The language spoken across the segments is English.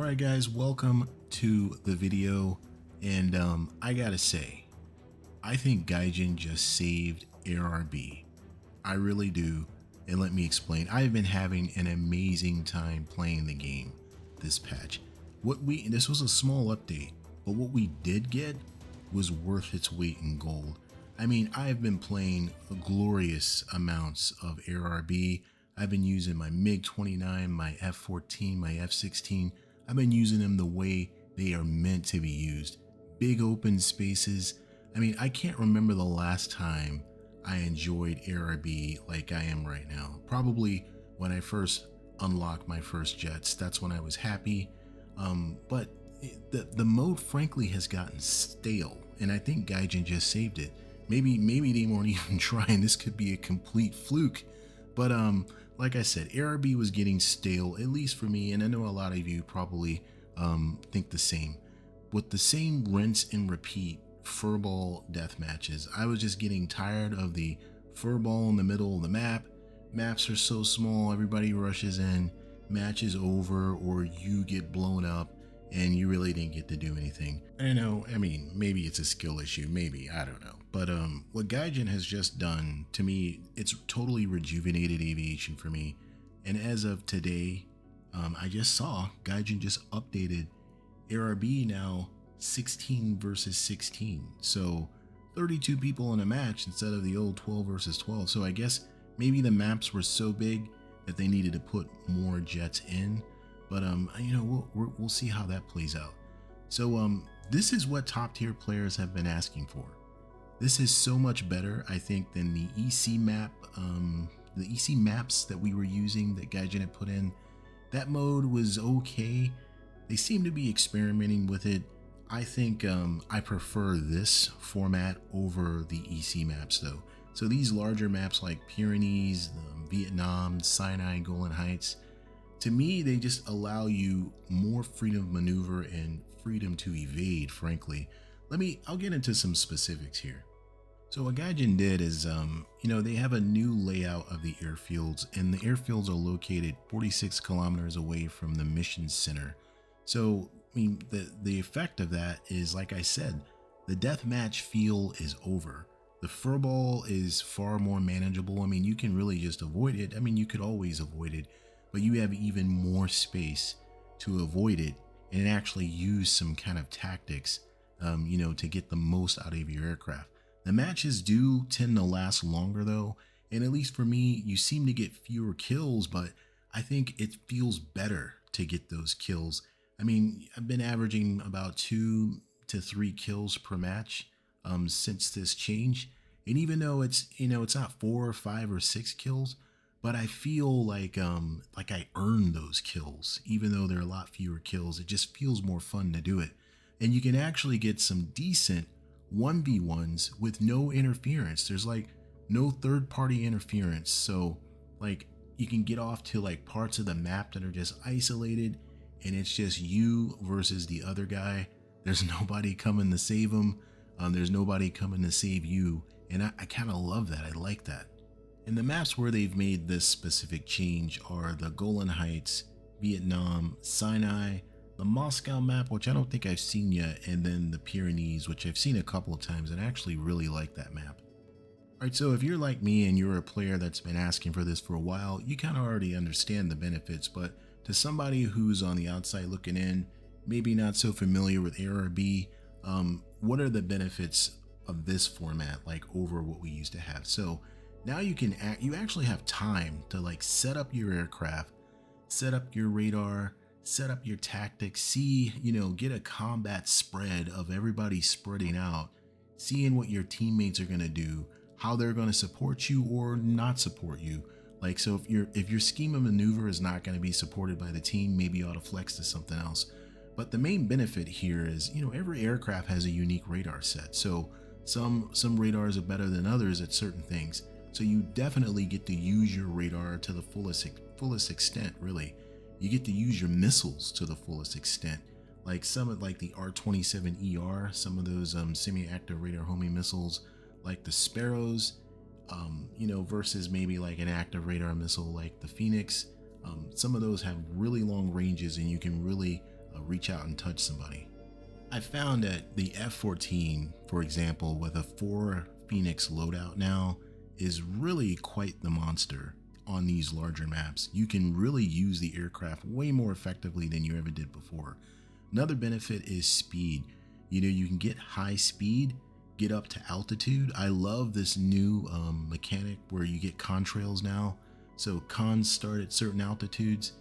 Alright guys, welcome to the video, and I gotta say, I think Gaijin just saved ARB. I really do, and let me explain. I've been having an amazing time playing the game this patch. This was a small update, but what we did get was worth its weight in gold. I mean, I've been playing glorious amounts of ARB. I've been using my MiG-29, my F-14, my F-16. I've been using them the way they are meant to be used. Big open spaces. I mean, I can't remember the last time I enjoyed ARB like I am right now. Probably when I first unlocked my first jets. That's when I was happy. But the mode frankly has gotten stale, and I think Gaijin just saved it. Maybe they weren't even trying. This could be a complete fluke. But like I said, ARB was getting stale, at least for me, and I know a lot of you probably think the same. With the same rinse and repeat furball death matches, I was just getting tired of the furball in the middle of the map. Maps are so small, everybody rushes in, match is over, or you get blown up, and you really didn't get to do anything. I know, I mean, maybe it's a skill issue, maybe, I don't know. But what Gaijin has just done, to me, it's totally rejuvenated aviation for me. And as of today, I just saw Gaijin just updated ARB now 16 versus 16. So 32 people in a match instead of the old 12 versus 12. So I guess maybe the maps were so big that they needed to put more jets in. But you know, we'll see how that plays out. So this is what top tier players have been asking for. This is so much better, I think, than the EC map, the EC maps that we were using that Gaijin had put in. That mode was okay. They seem to be experimenting with it. I think I prefer this format over the EC maps though. So these larger maps like Pyrenees, Vietnam, Sinai, Golan Heights, to me, they just allow you more freedom of maneuver and freedom to evade, frankly. I'll get into some specifics here. So what Gaijin did is, you know, they have a new layout of the airfields, and the airfields are located 46 kilometers away from the mission center. So, I mean, the effect of that is, like I said, the deathmatch feel is over. The furball is far more manageable. I mean, you can really just avoid it. I mean, you could always avoid it, but you have even more space to avoid it and actually use some kind of tactics, you know, to get the most out of your aircraft. The matches do tend to last longer though, and at least for me, you seem to get fewer kills, but I think it feels better to get those kills. I mean, I've been averaging about 2 to 3 kills per match since this change, and even though it's, you know, it's not 4 or 5 or 6 kills, but I feel like I earned those kills. Even though there are a lot fewer kills, it just feels more fun to do it. And you can actually get some decent 1v1s with no interference. There's like no third party interference. So like you can get off to like parts of the map that are just isolated, and it's just you versus the other guy. There's nobody coming to save him. There's nobody coming to save you. And I kind of love that. I like that. And the maps where they've made this specific change are the Golan Heights, Vietnam, Sinai, the Moscow map, which I don't think I've seen yet, and then the Pyrenees, which I've seen a couple of times and I actually really like that map. Alright, so if you're like me and you're a player that's been asking for this for a while, you kind of already understand the benefits, but to somebody who's on the outside looking in, maybe not so familiar with ARB, what are the benefits of this format like over what we used to have? So now you actually have time to like set up your aircraft, set up your radar, set up your tactics, see, you know, get a combat spread of everybody spreading out, seeing what your teammates are going to do, how they're going to support you or not support you. Like, so if your scheme of maneuver is not going to be supported by the team, maybe you ought to flex to something else. But the main benefit here is, you know, every aircraft has a unique radar set. So some radars are better than others at certain things. So you definitely get to use your radar to the fullest extent, really. You get to use your missiles to the fullest extent. Like like the R-27ER, some of those semi-active radar homing missiles, like the Sparrows, you know, versus maybe like an active radar missile like the Phoenix. Some of those have really long ranges, and you can really reach out and touch somebody. I found that the F-14, for example, with a 4 Phoenix loadout now, is really quite the monster on these larger maps. You can really use the aircraft way more effectively than you ever did before. Another benefit is speed. You can get high speed, get up to altitude. I love this new mechanic where you get contrails now. So cons start at certain altitudes.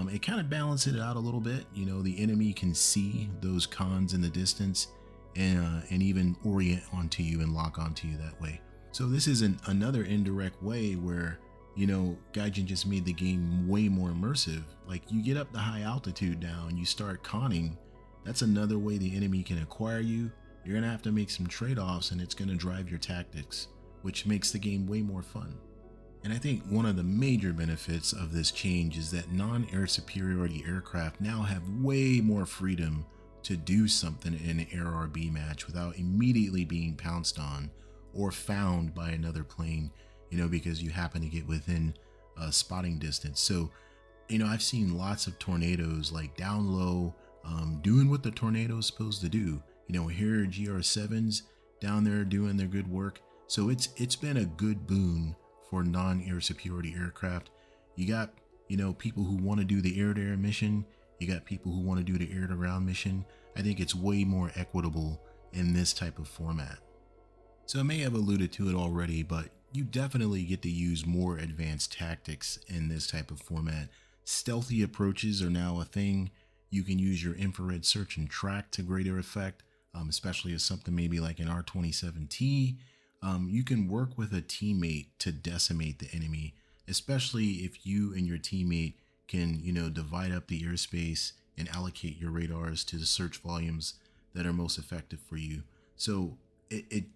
It kind of balances it out a little bit. The enemy can see those cons in the distance and even orient onto you and lock onto you that way. So this is another indirect way where, Gaijin just made the game way more immersive. Like, you get up the high altitude now and you start conning. That's another way the enemy can acquire you. You're going to have to make some trade-offs, and it's going to drive your tactics, which makes the game way more fun. And I think one of the major benefits of this change is that non-air superiority aircraft now have way more freedom to do something in an ARB match without immediately being pounced on or found by another plane, because you happen to get within spotting distance. So, I've seen lots of tornadoes like down low, doing what the tornado is supposed to do. Here are GR7s down there doing their good work. So it's been a good boon for non-air superiority aircraft. You got, people who want to do the air-to-air mission. You got people who want to do the air-to-ground mission. I think it's way more equitable in this type of format. So I may have alluded to it already, but you definitely get to use more advanced tactics in this type of format. Stealthy approaches are now a thing. You can use your infrared search and track to greater effect, especially as something maybe like an R-27T. You can work with a teammate to decimate the enemy, especially if you and your teammate can, divide up the airspace and allocate your radars to the search volumes that are most effective for you. So it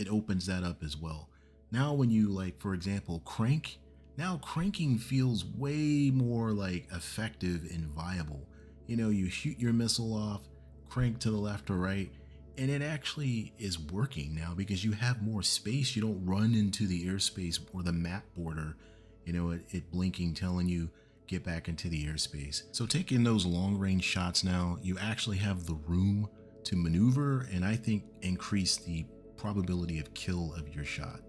opens that up as well. Now when you, like, for example, crank, now cranking feels way more like effective and viable. You shoot your missile off, crank to the left or right, and it actually is working now because you have more space. You don't run into the airspace or the map border, it blinking telling you get back into the airspace. So taking those long range shots now, you actually have the room to maneuver and I think increase the probability of kill of your shot.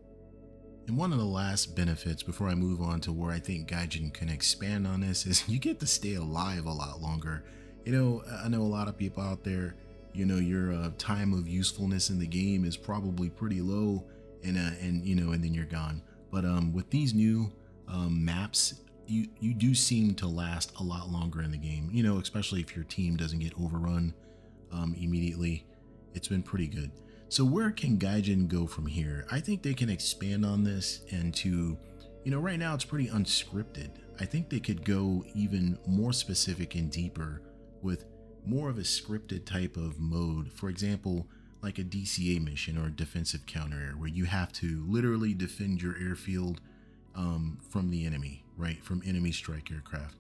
And one of the last benefits before I move on to where I think Gaijin can expand on this is you get to stay alive a lot longer. I know a lot of people out there, your time of usefulness in the game is probably pretty low and then you're gone. But with these new maps, you do seem to last a lot longer in the game, especially if your team doesn't get overrun immediately. It's been pretty good. So where can Gaijin go from here? I think they can expand on this and to, right now it's pretty unscripted. I think they could go even more specific and deeper with more of a scripted type of mode. For example, like a DCA mission or a defensive counter air where you have to literally defend your airfield from the enemy, right? From enemy strike aircraft,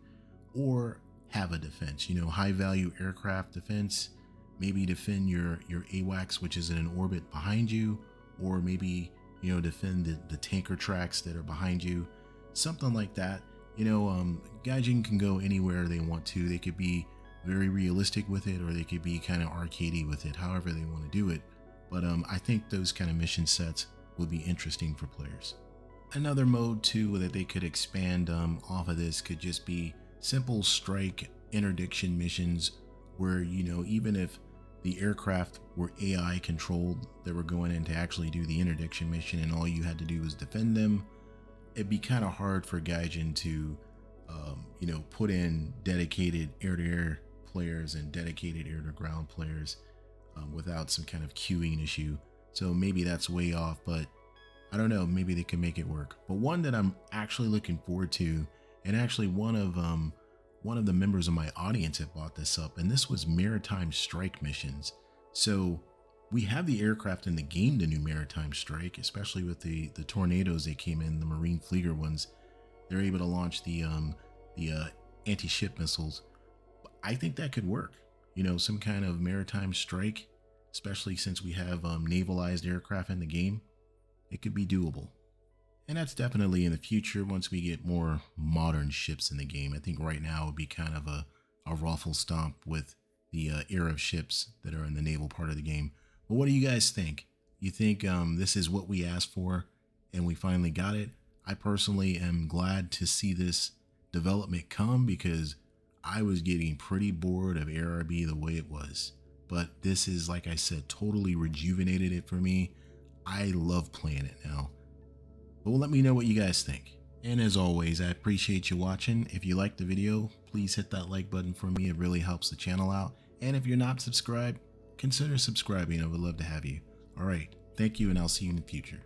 or have a defense, high value aircraft defense. Maybe defend your AWACS, which is in an orbit behind you, or maybe, defend the tanker tracks that are behind you, something like that. Gaijin can go anywhere they want to. They could be very realistic with it, or they could be kind of arcadey with it, however they want to do it. But I think those kind of mission sets would be interesting for players. Another mode too that they could expand off of this could just be simple strike interdiction missions where, even if the aircraft were AI controlled, that were going in to actually do the interdiction mission and all you had to do was defend them, it'd be kind of hard for Gaijin to, put in dedicated air-to-air players and dedicated air-to-ground players without some kind of queuing issue. So maybe that's way off, but I don't know, maybe they can make it work. But one that I'm actually looking forward to, and actually one of the members of my audience had brought this up, and this was maritime strike missions. So we have the aircraft in the game to do maritime strike, especially with the tornadoes that came in, the Marine Flieger ones. They're able to launch the anti-ship missiles. I think that could work. Some kind of maritime strike, especially since we have navalized aircraft in the game. It could be doable. And that's definitely in the future once we get more modern ships in the game. I think right now it would be kind of a ruffle stomp with, the era of ships that are in the naval part of the game. But what do you guys think? You think this is what we asked for and we finally got it? I personally am glad to see this development come because I was getting pretty bored of ARB the way it was. But this is, like I said, totally rejuvenated it for me. I love playing it now. But let me know what you guys think. And as always, I appreciate you watching. If you liked the video, please hit that like button for me. It really helps the channel out. And if you're not subscribed, consider subscribing. I would love to have you. All right. Thank you, and I'll see you in the future.